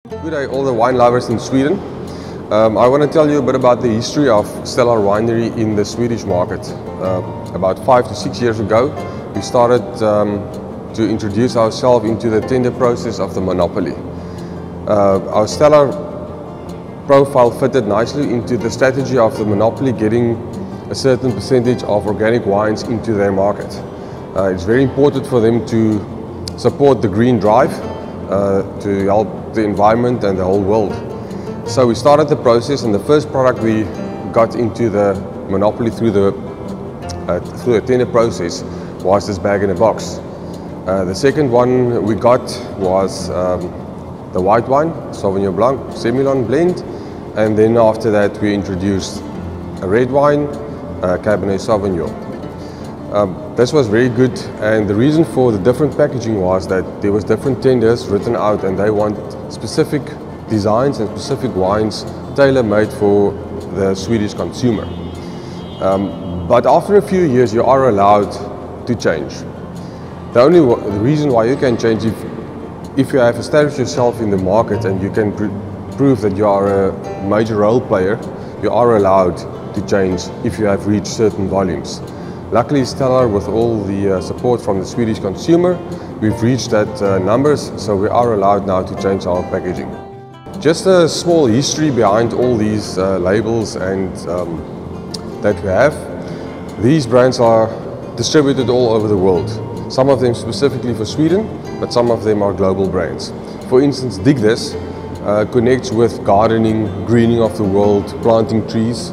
Good day all the wine lovers in Sweden. I want to tell you a bit about the history of Stellar Winery in the Swedish market. About 5 to 6 years ago we started to introduce ourselves into the tender process of the monopoly. Our Stellar profile fitted nicely into the strategy of the monopoly, getting a certain percentage of organic wines into their market. It's very important for them to support the green drive to help the environment and the whole world. So we started the process, and the first product we got into the monopoly through a tender process was this bag in a box. The second one we got was the white wine, Sauvignon Blanc, Semillon blend, and then after that we introduced a red wine, Cabernet Sauvignon. This was very good, and the reason for the different packaging was that there was different tenders written out, and they want specific designs and specific wines tailor-made for the Swedish consumer. But after a few years you are allowed to change. The reason why you can change, if you have established yourself in the market and you can prove that you are a major role player, you are allowed to change if you have reached certain volumes. Luckily, Stellar, with all the support from the Swedish consumer, we've reached that numbers, so we are allowed now to change our packaging. Just a small history behind all these labels and that we have. These brands are distributed all over the world. Some of them specifically for Sweden, but some of them are global brands. For instance, Dig This connects with gardening, greening of the world, planting trees.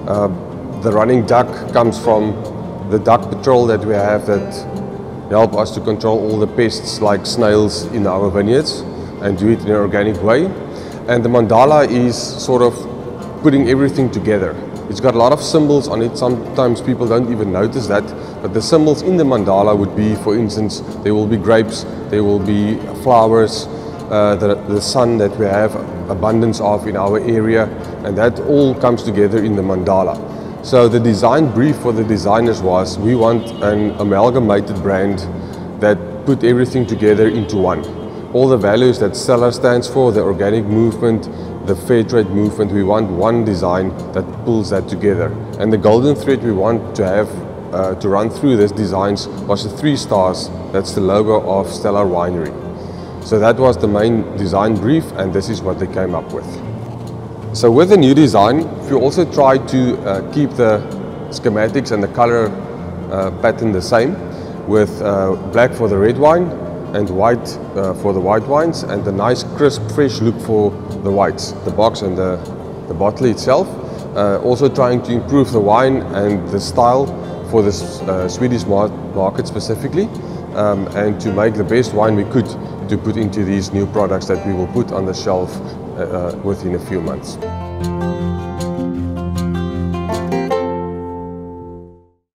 The running duck comes from the duck patrol that we have that help us to control all the pests like snails in our vineyards and do it in an organic way. And the mandala is sort of putting everything together. It's got a lot of symbols on it. Sometimes people don't even notice that, but the symbols in the mandala would be, for instance, there will be grapes, there will be flowers, the sun that we have abundance of in our area, and that all comes together in the mandala. So the design brief for the designers was, we want an amalgamated brand that put everything together into one. All the values that Stellar stands for, the organic movement, the fair trade movement, we want one design that pulls that together. And the golden thread we want to have to run through these designs was the 3 stars. That's the logo of Stellar Winery. So that was the main design brief, and this is what they came up with. So with the new design, we also tried to keep the schematics and the color pattern the same, with black for the red wine and white for the white wines, and the nice crisp fresh look for the whites, the box and the bottle itself. Also trying to improve the wine and the style for the Swedish market specifically, and to make the best wine we could to put into these new products that we will put on the shelf within a few months.